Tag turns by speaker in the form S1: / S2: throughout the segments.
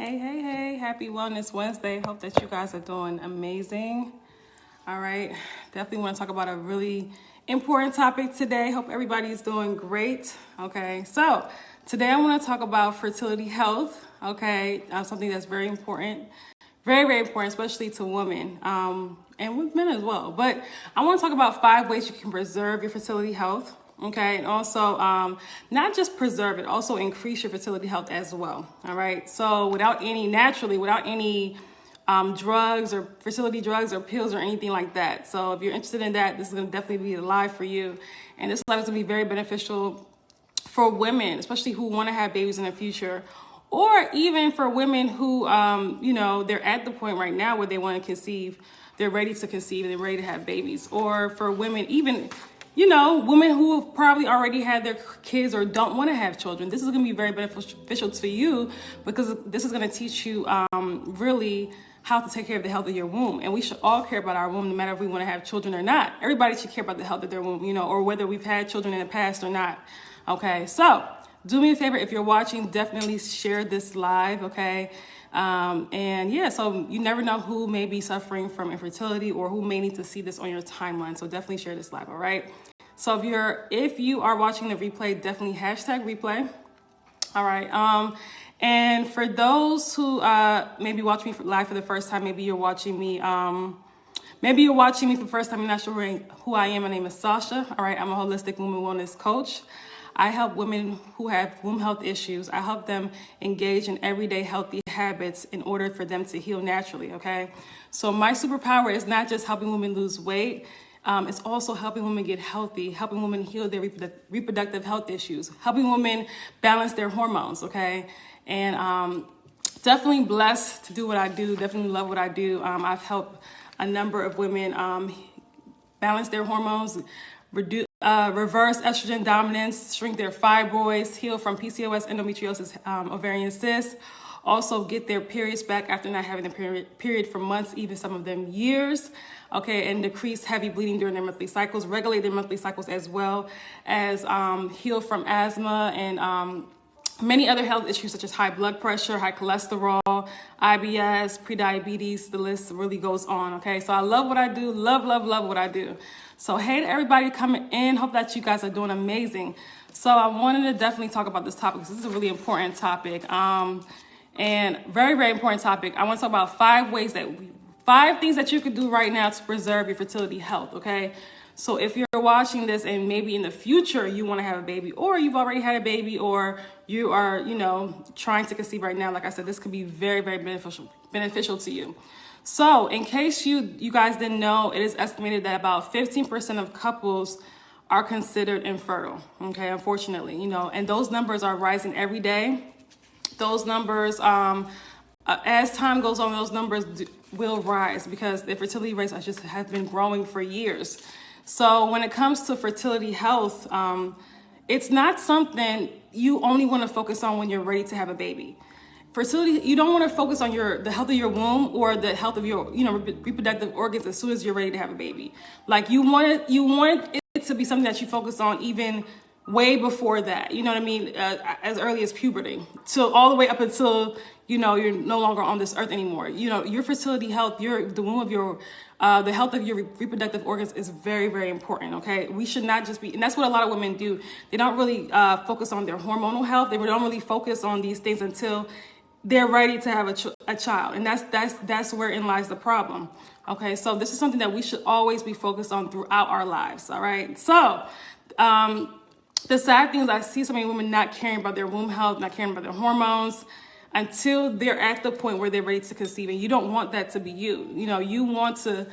S1: Hey, happy Wellness Wednesday. Hope that you guys are doing amazing. All right, definitely want to talk about a really important topic today. Hope everybody's doing great. Okay, so today I want to talk about fertility health. Okay, something that's very important, very important, especially to women and with men as well. But I want to talk about 5 ways you can preserve your fertility health. Okay, and also not just preserve it, also increase your fertility health as well. All right, so without any drugs or fertility drugs or pills or anything like that. So if you're interested in that, this is going to definitely be a live for you. And this live is going to be very beneficial for women, especially who want to have babies in the future, or even for women who, they're at the point right now where they want to conceive, they're ready to conceive, and they're ready to have babies, or for women, even women who have probably already had their kids or don't want to have children. This is going to be very beneficial to you because this is going to teach you really how to take care of the health of your womb. And we should all care about our womb, no matter if we want to have children or not. Everybody should care about the health of their womb, or whether we've had children in the past or not. Okay, so do me a favor. If you're watching, definitely share this live, okay? So you never know who may be suffering from infertility or who may need to see this on your timeline. So definitely share this live, all right? So if you are watching the replay, definitely hashtag replay. All right. And for those who maybe watch me live for the first time, maybe you're watching me for the first time, you're not sure who I am. My name is Sasha. All right. I'm a holistic women wellness coach. I help women who have womb health issues. I help them engage in everyday healthy habits in order for them to heal naturally, okay? So my superpower is not just helping women lose weight. It's also helping women get healthy, helping women heal their reproductive health issues, helping women balance their hormones, okay? And definitely blessed to do what I do, definitely love what I do. I've helped a number of women balance their hormones, reverse estrogen dominance, shrink their fibroids, heal from PCOS, endometriosis, ovarian cysts, also get their periods back after not having a period for months, even some of them years, okay, and decrease heavy bleeding during their monthly cycles, regulate their monthly cycles, as well as heal from asthma and many other health issues such as high blood pressure, high cholesterol, IBS, prediabetes. The list really goes on, okay? So I love what I do, love what I do. So hey to everybody coming in, hope that you guys are doing amazing. So I wanted to definitely talk about this topic because this is a really important topic and very, very important topic. I want to talk about 5 things that you could do right now to preserve your fertility health, okay? So if you're watching this and maybe in the future you want to have a baby, or you've already had a baby, or you are, trying to conceive right now, like I said, this could be very, very beneficial to you. So in case you guys didn't know, it is estimated that about 15% of couples are considered infertile, okay, unfortunately, and those numbers are rising every day. Those numbers, as time goes on, those numbers will rise because the fertility rates have been growing for years. So when it comes to fertility health, it's not something you only want to focus on when you're ready to have a baby. Fertility, you don't want to focus on the health of your womb or the health of your, reproductive organs as soon as you're ready to have a baby. Like you want it to be something that you focus on even way before that, you know what I mean? As early as puberty, till all the way up until, you're no longer on this earth anymore. Your fertility health, the womb of your, the health of your reproductive organs is very, very important, okay? We should not just be, and that's what a lot of women do. They don't really focus on their hormonal health. They don't really focus on these things until they're ready to have a child. And that's wherein lies the problem, okay? So this is something that we should always be focused on throughout our lives, all right? So, the sad thing is I see so many women not caring about their womb health, not caring about their hormones until they're at the point where they're ready to conceive. And you don't want that to be you. You want to,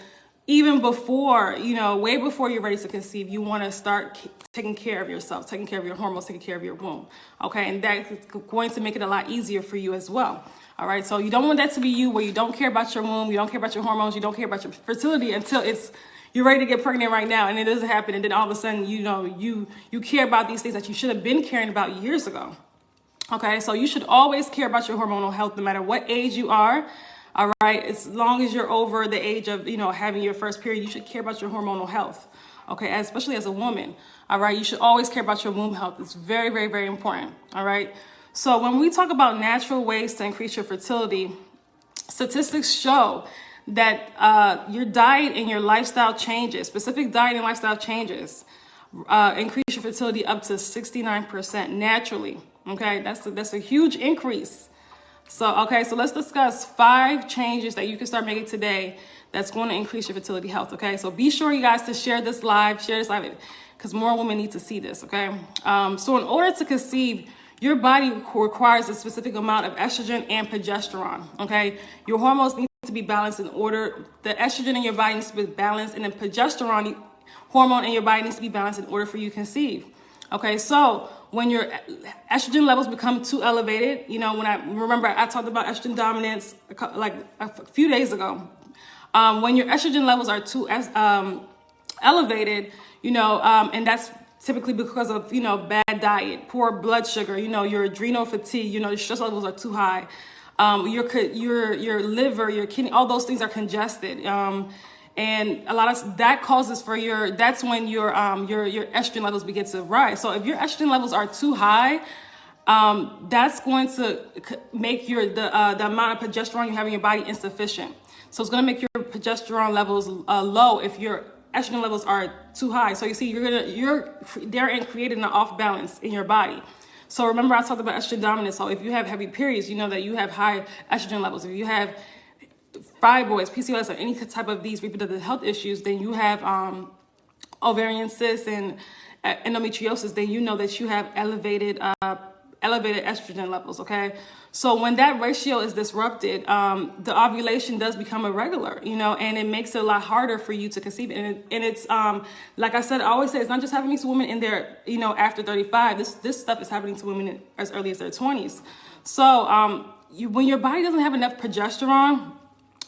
S1: even before, way before you're ready to conceive, you want to start taking care of yourself, taking care of your hormones, taking care of your womb. Okay. And that's going to make it a lot easier for you as well. All right. So you don't want that to be you where you don't care about your womb, you don't care about your hormones, you don't care about your fertility until you're ready to get pregnant right now, and it doesn't happen. And then all of a sudden, you care about these things that you should have been caring about years ago. Okay, so you should always care about your hormonal health, no matter what age you are. All right, as long as you're over the age of having your first period, you should care about your hormonal health. Okay, especially as a woman. All right, you should always care about your womb health. It's very, very, very important. All right. So when we talk about natural ways to increase your fertility, statistics show that your diet and your lifestyle changes, specific diet and lifestyle changes, increase your fertility up to 69% naturally. Okay, that's a huge increase. So let's discuss 5 changes that you can start making today that's going to increase your fertility health. Okay, so be sure, you guys, to share this live, because more women need to see this. Okay, so in order to conceive, your body requires a specific amount of estrogen and progesterone. Okay, your hormones need to be balanced in order. The estrogen in your body needs to be balanced, and the progesterone hormone in your body needs to be balanced in order for you to conceive. Okay, so when your estrogen levels become too elevated, when I talked about estrogen dominance like a few days ago. When your estrogen levels are too elevated, and that's typically because of, bad diet, poor blood sugar, your adrenal fatigue, your stress levels are too high. Your liver, your kidney, all those things are congested. And a lot of that causes that's when your estrogen levels begin to rise. So if your estrogen levels are too high, that's going to make the amount of progesterone you have in your body insufficient. So it's going to make your progesterone levels low if your estrogen levels are too high. So you see, they're creating an off balance in your body. So remember, I talked about estrogen dominance. So if you have heavy periods, you know that you have high estrogen levels. If you have fibroids, PCOS, or any type of these reproductive health issues, then you have ovarian cysts and endometriosis, then you know that you have elevated estrogen levels. Okay, so when that ratio is disrupted, the ovulation does become irregular, and it makes it a lot harder for you to conceive. And it's like I said, I always say, it's not just happening to women in their after 35. This stuff is happening to women as early as their 20s. So when your body doesn't have enough progesterone,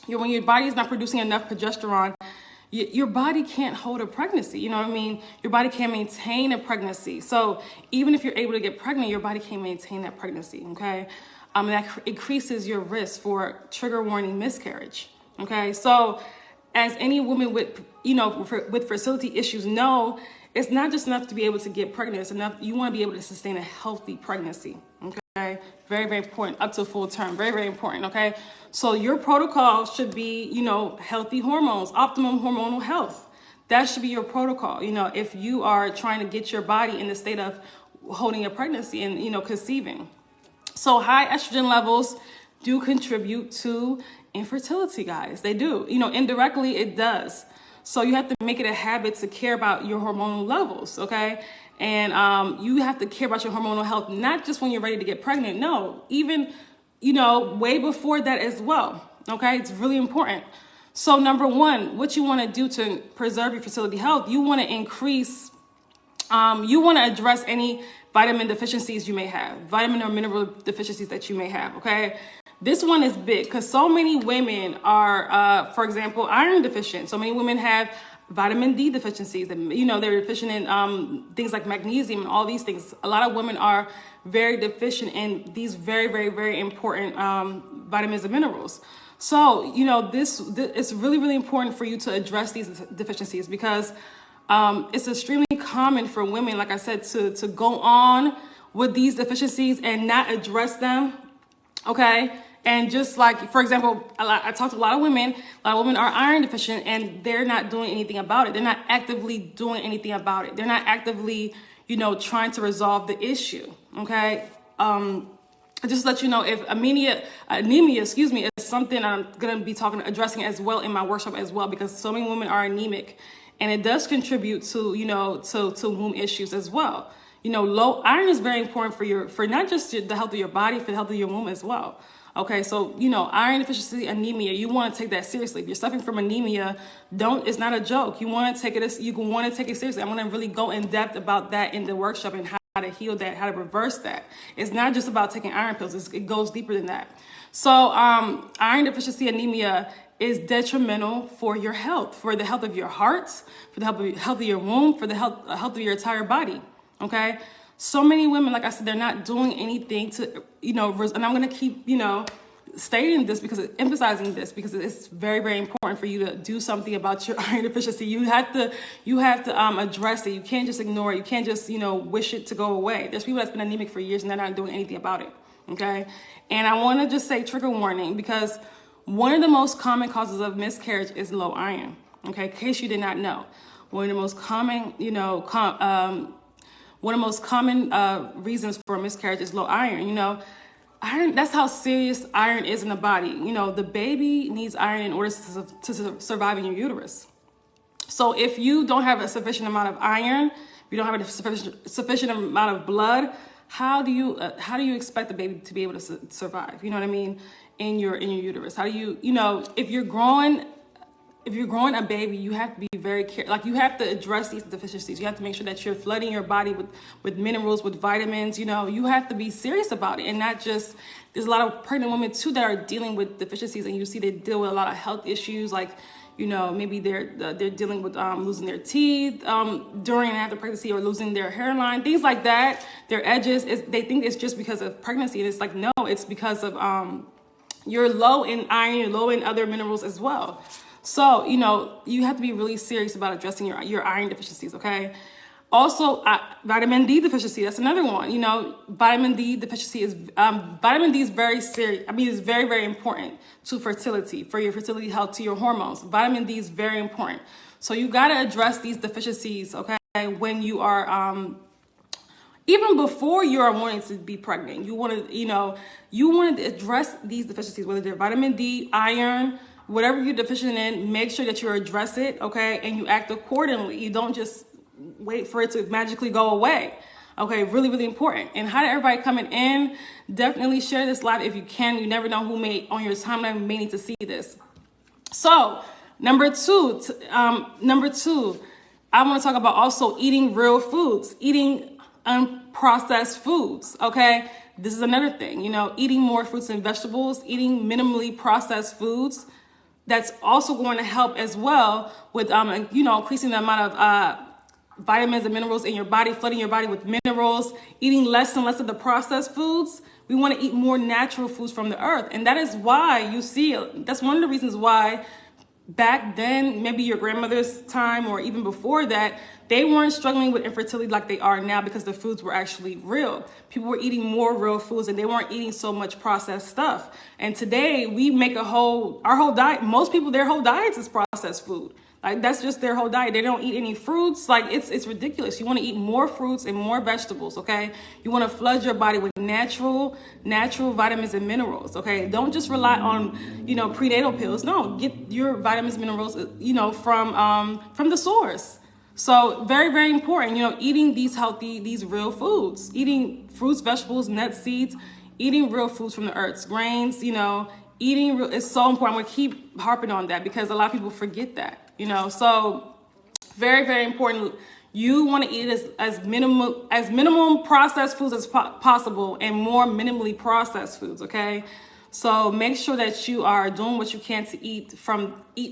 S1: when your body is not producing enough progesterone, your body can't hold a pregnancy. You know what I mean? Your body can't maintain a pregnancy. So even if you're able to get pregnant, your body can't maintain that pregnancy. Okay, that increases your risk for trigger warning miscarriage. Okay, so as any woman with with fertility issues know, it's not just enough to be able to get pregnant. It's enough. You want to be able to sustain a healthy pregnancy. Okay, very, very important, up to full term. Very, very important. Okay, so your protocol should be, healthy hormones, optimum hormonal health. That should be your protocol. If you are trying to get your body in the state of holding a pregnancy and, conceiving. So high estrogen levels do contribute to infertility, guys. They do. Indirectly it does. So you have to make it a habit to care about your hormonal levels, okay? And you have to care about your hormonal health, not just when you're ready to get pregnant. No, even, way before that as well, okay? It's really important. So number one, what you want to do to preserve your fertility health, you want to increase, you want to address any vitamin deficiencies you may have, vitamin or mineral deficiencies that you may have, okay? This one is big because so many women are, for example, iron deficient. So many women have vitamin D deficiencies, and they're deficient in things like magnesium and all these things. A lot of women are very deficient in these very, very, very important vitamins and minerals. So this it's really, really important for you to address these deficiencies because it's extremely common for women, like I said, to go on with these deficiencies and not address them. Okay. And just like, for example, I talked to a lot of women are iron deficient and they're not doing anything about it. They're not actively doing anything about it. They're not actively, trying to resolve the issue. Okay. Just to let you know, if anemia, is something I'm going to be addressing as well in my workshop as well, because so many women are anemic and it does contribute to, to womb issues as well. Low iron is very important for not just the health of your body, for the health of your womb as well. Okay, so, iron deficiency, anemia, you want to take that seriously. If you're suffering from anemia, it's not a joke. You want to take it seriously. I'm going to really go in depth about that in the workshop and how to heal that, how to reverse that. It's not just about taking iron pills. It goes deeper than that. So, iron deficiency anemia is detrimental for your health, for the health of your heart, for the health of your womb, for the health of your entire body. Okay. So many women, like I said, they're not doing anything to, and I'm going to keep, stating this emphasizing this because it's very, very important for you to do something about your iron deficiency. You have to address it. You can't just ignore it. You can't just, wish it to go away. There's people that's been anemic for years and they're not doing anything about it. Okay. And I want to just say trigger warning, because one of the most common causes of miscarriage is low iron. Okay. In case you did not know, one of the most common, reasons for miscarriage is low iron. Iron, that's how serious iron is in the body. The baby needs iron in order to survive in your uterus. So if you don't have a sufficient amount of iron, you don't have a sufficient amount of blood, how do you expect the baby to be able to survive? You know what I mean? In your uterus. How do you, if you're growing a baby, you have to be very careful. Like, you have to address these deficiencies. You have to make sure that you're flooding your body with minerals, with vitamins. You have to be serious about it. And not just, there's a lot of pregnant women too that are dealing with deficiencies, and you see they deal with a lot of health issues. Like, maybe they're dealing with losing their teeth during and after pregnancy, or losing their hairline, things like that. Their edges, they think it's just because of pregnancy. And it's like, no, it's because of you're low in iron, you're low in other minerals as well. So, you have to be really serious about addressing your iron deficiencies, okay? Also, vitamin D deficiency, that's another one. Vitamin D deficiency vitamin D is very serious. It's very, very important to fertility, for your fertility health, to your hormones. Vitamin D is very important. So you got to address these deficiencies, okay? When you are, even before you are wanting to be pregnant, you want to address these deficiencies, whether they're vitamin D, iron, whatever you're deficient in, make sure that you address it, okay? And you act accordingly. You don't just wait for it to magically go away, okay? Really, really important. And hi to everybody coming in. Definitely share this live if you can. You never know who on your timeline may need to see this. So number two, I want to talk about also eating real foods, eating unprocessed foods, okay? This is another thing, eating more fruits and vegetables, eating minimally processed foods. That's also going to help as well with, increasing the amount of vitamins and minerals in your body, flooding your body with minerals, eating less and less of the processed foods. We want to eat more natural foods from the earth. And that is why that's one of the reasons why back then, maybe your grandmother's time or even before that, they weren't struggling with infertility like they are now, because the foods were actually real. People were eating more real foods and they weren't eating so much processed stuff. And today we make our whole diet. Most people, their whole diets is processed food. Like, that's just their whole diet. They don't eat any fruits. Like, it's ridiculous. You want to eat more fruits and more vegetables, okay? You want to flood your body with natural vitamins and minerals, okay? Don't just rely on, prenatal pills. No, get your vitamins, minerals, from the source. So very, very important, eating these real foods, eating fruits, vegetables, nuts, seeds, eating real foods from the earth, grains, eating real is so important. I'm going to keep harping on that because a lot of people forget that. So very, very important. You want to eat as minimum processed foods as possible, and more minimally processed foods. Okay. So make sure that you are doing what you can to eat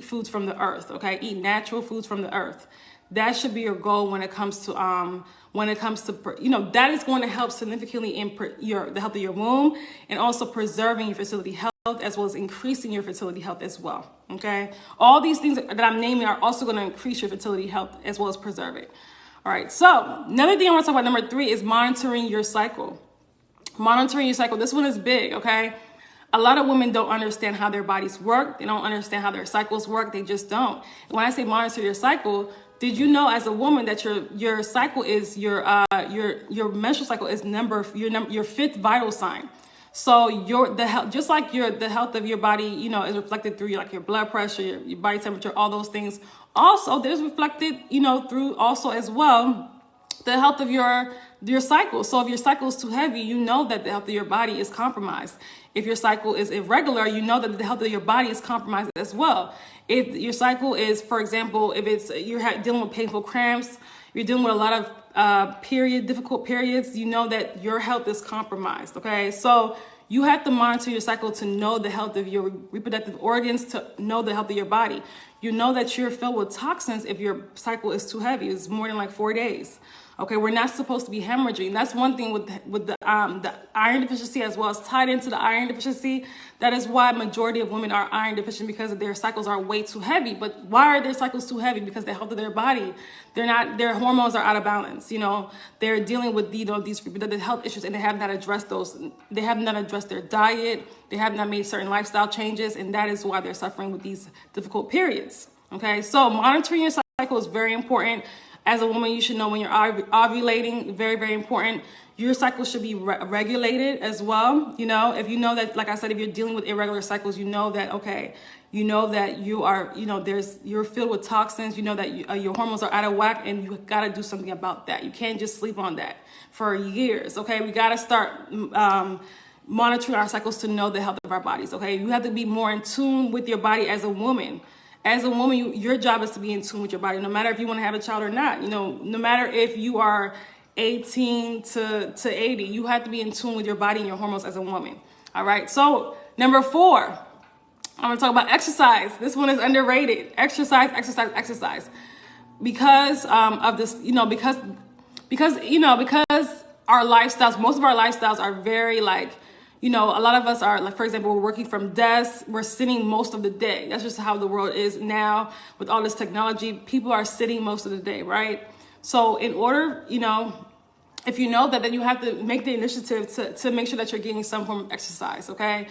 S1: foods from the earth. Okay. Eat natural foods from the earth. That should be your goal when it comes to, that is going to help significantly in the health of your womb, and also preserving your fertility health, as well as increasing your fertility health as well. Okay. All these things that I'm naming are also going to increase your fertility health as well as preserve it. All right. So another thing I want to talk about, number 3, is monitoring your cycle. Monitoring your cycle. This one is big. Okay. A lot of women don't understand how their bodies work. They don't understand how their cycles work. They just don't. When I say monitor your cycle, did you know as a woman that your cycle is your menstrual cycle is your 5th vital sign? So the health of your body, is reflected through your blood pressure, your body temperature, all those things. Also, there's reflected, through also as well the health of your cycle. So if your cycle is too heavy, you know that the health of your body is compromised. If your cycle is irregular, you know that the health of your body is compromised as well. If your cycle is, for example, if you're dealing with painful cramps, you're dealing with a lot of difficult periods, you know that your health is compromised. Okay, so you have to monitor your cycle to know the health of your reproductive organs, to know the health of your body. You know that you're filled with toxins if your cycle is too heavy. It's more than like 4 days. Okay, we're not supposed to be hemorrhaging. That's one thing with the iron deficiency, as well as tied into the iron deficiency. That is why majority of women are iron deficient, because their cycles are way too heavy. But why are their cycles too heavy? Because the health of their body, their hormones are out of balance. They're dealing with these reproductive health issues, and they have not addressed those. They have not addressed their diet. They have not made certain lifestyle changes, and that is why they're suffering with these difficult periods. Okay, so monitoring your cycle is very important. As a woman, you should know when you're ovulating. Very, very important. Your cycle should be regulated as well. If you know that, like I said, if you're dealing with irregular cycles, you know that you are, you're filled with toxins. You know that your hormones are out of whack, and you got to do something about that. You can't just sleep on that for years. Okay, we got to start monitoring our cycles to know the health of our bodies. Okay, you have to be more in tune with your body as a woman. As a woman, your job is to be in tune with your body, no matter if you want to have a child or not. No matter if you are 18 to 80, you have to be in tune with your body and your hormones as a woman. All right. So number 4, I'm going to talk about exercise. This one is underrated. Exercise. Because of this, because our lifestyles, most of our lifestyles are very a lot of us are, for example, we're working from desks. We're sitting most of the day. That's just how the world is now with all this technology. People are sitting most of the day, right? So in order, if you know that, then you have to make the initiative to make sure that you're getting some form of exercise, okay?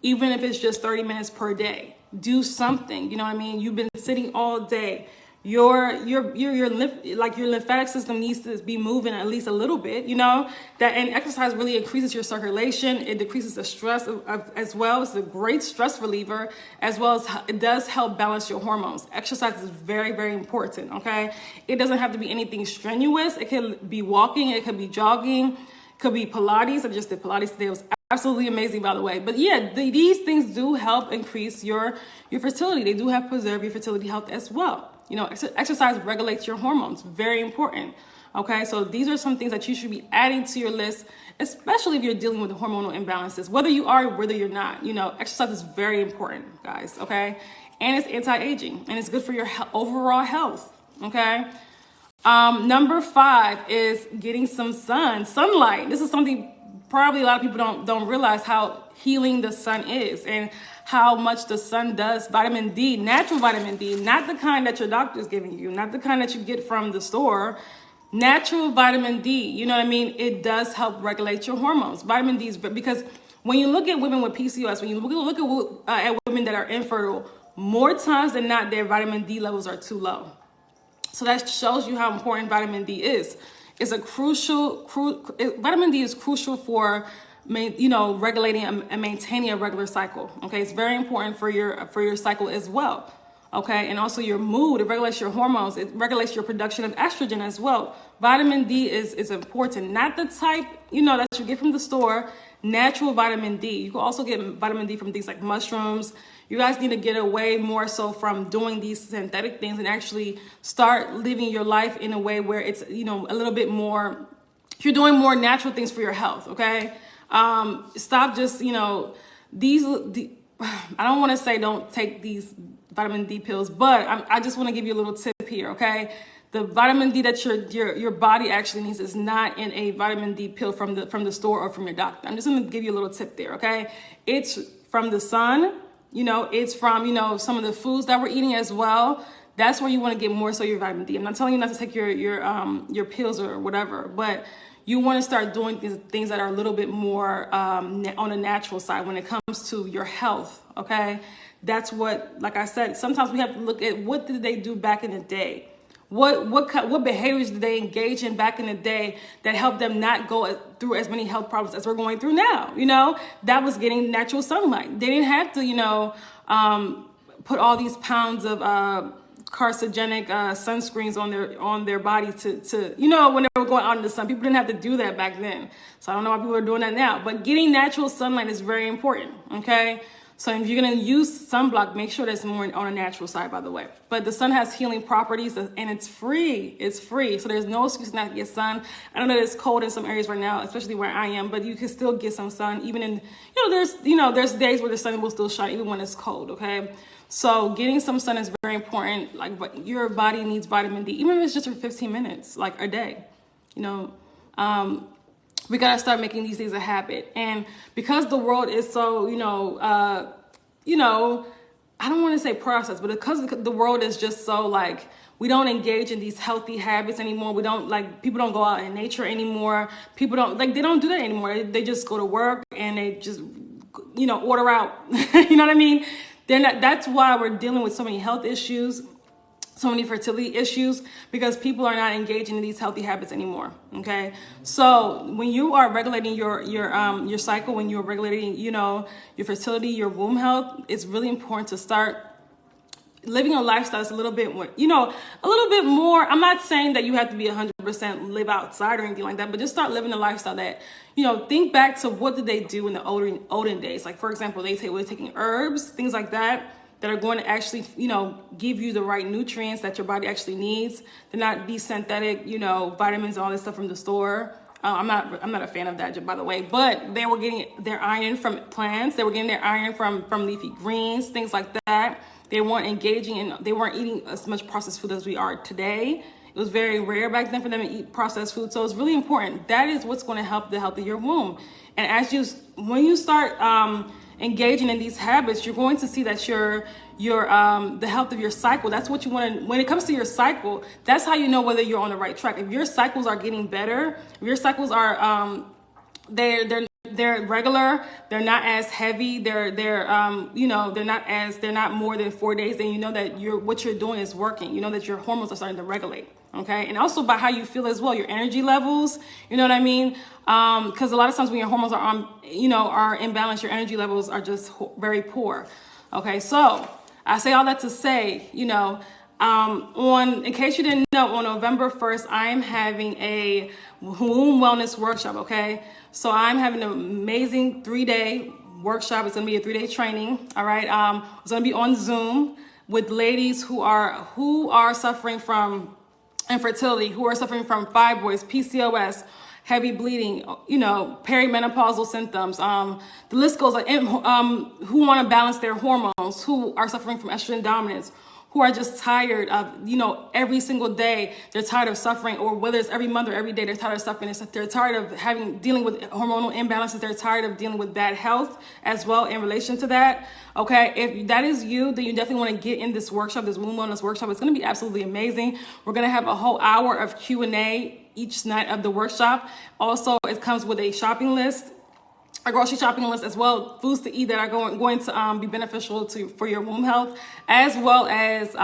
S1: Even if it's just 30 minutes per day, do something. You know what I mean? You've been sitting all day. Your lymphatic system needs to be moving at least a little bit, and exercise really increases your circulation. It decreases the stress as well. It's a great stress reliever, as well as it does help balance your hormones. Exercise is very, very important. Okay. It doesn't have to be anything strenuous. It could be walking. It could be jogging. It could be Pilates. I just did Pilates today. It was absolutely amazing, by the way. But yeah, these things do help increase your fertility. They do help preserve your fertility health as well. Exercise regulates your hormones. Very important. Okay, so these are some things that you should be adding to your list, especially if you're dealing with hormonal imbalances, whether you are or whether you're not. Exercise is very important, guys. Okay, and it's anti-aging, and it's good for your overall health. Okay. Number 5 is getting some sunlight. This is something probably a lot of people don't realize how healing the sun is, and how much the sun does. Vitamin D, natural vitamin D, not the kind that your doctor is giving you, not the kind that you get from the store. Natural vitamin D, you know what I mean? It does help regulate your hormones. Vitamin D is, because when you look at women with PCOS, when you look at women that are infertile, more times than not, their vitamin D levels are too low. So that shows you how important vitamin D is. It's vitamin D is crucial for regulating and maintaining a regular cycle. Okay, it's very important for your cycle as well. Okay, and also your mood. It regulates your hormones. It regulates your production of estrogen as well. Vitamin D is important. Not the type that you get from the store. Natural vitamin D. You can also get vitamin D from things like mushrooms. You guys need to get away more so from doing these synthetic things and actually start living your life in a way where it's a little bit more. You're doing more natural things for your health. Okay. Stop just, I don't want to say don't take these vitamin D pills, but I just want to give you a little tip here. Okay. The vitamin D that your body actually needs is not in a vitamin D pill from the store or from your doctor. I'm just going to give you a little tip there. Okay. It's from the sun, it's from, some of the foods that we're eating as well. That's where you want to get more so your vitamin D. I'm not telling you not to take your pills or whatever, but you want to start doing things that are a little bit more on the natural side when it comes to your health. Okay, that's what, like I said, sometimes we have to look at what did they do back in the day. What behaviors did they engage in back in the day that helped them not go through as many health problems as we're going through now? That was getting natural sunlight. They didn't have to, put all these pounds of carcinogenic sunscreens on their body to when they were going out in the sun. People didn't have to do that back then. So I don't know why people are doing that now. But getting natural sunlight is very important. Okay. So if you're going to use sunblock, make sure that's more on a natural side, by the way. But the sun has healing properties and it's free. It's free. So there's no excuse not to get sun. I know that it's cold in some areas right now, especially where I am, but you can still get some sun even in, there's days where the sun will still shine even when it's cold. Okay. So getting some sun is very important. But your body needs vitamin D, even if it's just for 15 minutes, a day. You know, we got to start making these things a habit. And because the world is so, I don't want to say processed, but because the world is just so like, we don't engage in these healthy habits anymore. We don't people don't go out in nature anymore. People don't they don't do that anymore. They just go to work and they just, order out. You know what I mean? That's why we're dealing with so many health issues, so many fertility issues, because people are not engaging in these healthy habits anymore. Okay, so when you are regulating your cycle, when you're regulating your fertility, your womb health, it's really important to start living a lifestyle that's a little bit more, a little bit more. I'm not saying that you have to be 100% live outside or anything like that, but just start living a lifestyle that, think back to what did they do in the olden days. Like, for example, we're taking herbs, things like that are going to actually, give you the right nutrients that your body actually needs. They're not these synthetic, vitamins and all this stuff from the store. I'm not a fan of that, by the way, but they were getting their iron from plants. They were getting their iron from leafy greens, things like that. They weren't they weren't eating as much processed food as we are today. It was very rare back then for them to eat processed food. So it's really important. That is what's going to help the health of your womb. And when you start engaging in these habits, you're going to see that the health of your cycle, that's what you want to, when it comes to your cycle, that's how you know whether you're on the right track. If your cycles are getting better, if your cycles are, they're regular, they're not as heavy, they're not more than 4 days, then you know that what you're doing is working. You know that your hormones are starting to regulate. Okay, and also by how you feel as well, your energy levels, you know what I mean? Because a lot of times when your hormones are are imbalanced, your energy levels are just very poor. Okay, so I say all that to say, in case you didn't know, on November 1st, I am having a womb wellness workshop. Okay, so I'm having an amazing 3-day workshop. It's going to be a 3-day training. All right, it's going to be on Zoom with ladies who are suffering from infertility, who are suffering from fibroids, PCOS, heavy bleeding, perimenopausal symptoms. The list goes on. Who want to balance their hormones, who are suffering from estrogen dominance, who are just tired of, every single day they're tired of suffering, or whether it's every month or every day they're tired of suffering. They're tired of dealing with hormonal imbalances. They're tired of dealing with bad health as well in relation to that. Okay, if that is you, then you definitely want to get in this workshop, this womb wellness workshop. It's going to be absolutely amazing. We're going to have a whole hour of Q&A each night of the workshop. Also, it comes with a shopping list, a grocery shopping list, as well, foods to eat that are going to be beneficial for your womb health, as well as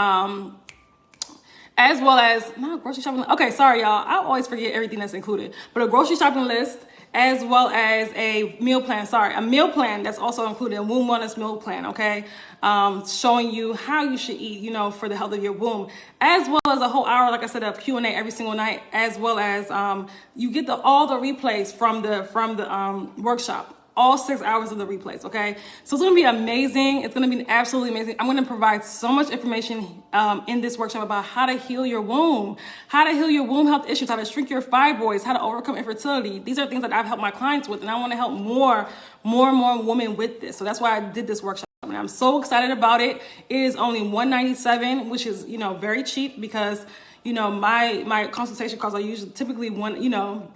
S1: not grocery shopping. Okay, sorry y'all, I always forget everything that's included, but a grocery shopping list, as well as a meal plan. A meal plan that's also included, a womb wellness meal plan. Okay, showing you how you should eat, for the health of your womb, as well as a whole hour, like I said, of Q&A every single night, as well as you get all the replays from the workshop. All 6 hours of the replays, okay? So it's going to be amazing. It's going to be absolutely amazing. I'm going to provide so much information in this workshop about how to heal your womb, how to heal your womb health issues, how to shrink your fibroids, how to overcome infertility. These are things that I've helped my clients with, and I want to help more women with this. So that's why I did this workshop, and I'm so excited about it. It is only $197, which is, very cheap, because, my consultation costs are typically $120,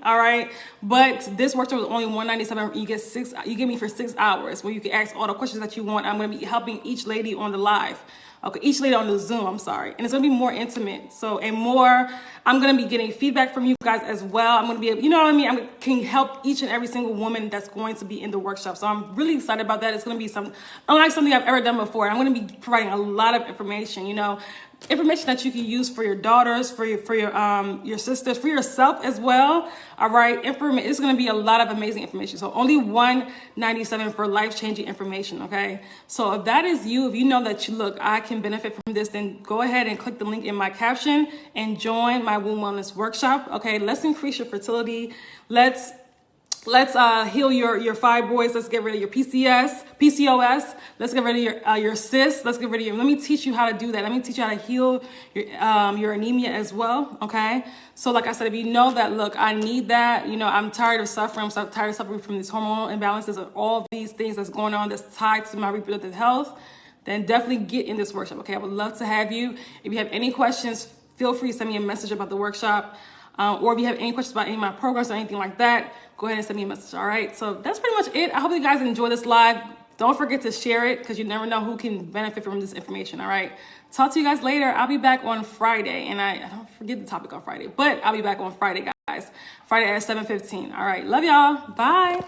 S1: all right, but this workshop is only $197. You get me for 6 hours, where you can ask all the questions that you want. I'm going to be helping each lady on the live, okay, each lady on the Zoom, I'm sorry, and it's going to be more intimate. I'm going to be getting feedback from you guys as well. I'm going to be, I can help each and every single woman that's going to be in the workshop. So I'm really excited about that. It's going to be unlike something I've ever done before. I'm going to be providing a lot of information, information that you can use for your daughters, for your sisters, for yourself as well. All right, it's going to be a lot of amazing information. So only $197 for life-changing information. Okay, so if that is you, if you know that I can benefit from this, then go ahead and click the link in my caption and join my womb wellness workshop. Okay, let's increase your fertility. Let's heal your fibroids. Let's get rid of your PCOS. Let's get rid of your cysts. Let's get rid of let me teach you how to do that. Let me teach you how to heal your anemia as well. Okay. So like I said, if you know that, I need that, I'm tired of suffering. I'm tired of suffering from these hormonal imbalances and all these things that's going on that's tied to my reproductive health, then definitely get in this workshop. Okay. I would love to have you. If you have any questions, feel free to send me a message about the workshop. Or if you have any questions about any of my programs or anything like that, go ahead and send me a message, all right? So that's pretty much it. I hope you guys enjoy this live. Don't forget to share it because you never know who can benefit from this information, all right? Talk to you guys later. I'll be back on Friday, and I don't forget the topic on Friday, but I'll be back on Friday, guys. Friday at 7:15. All right, love y'all. Bye.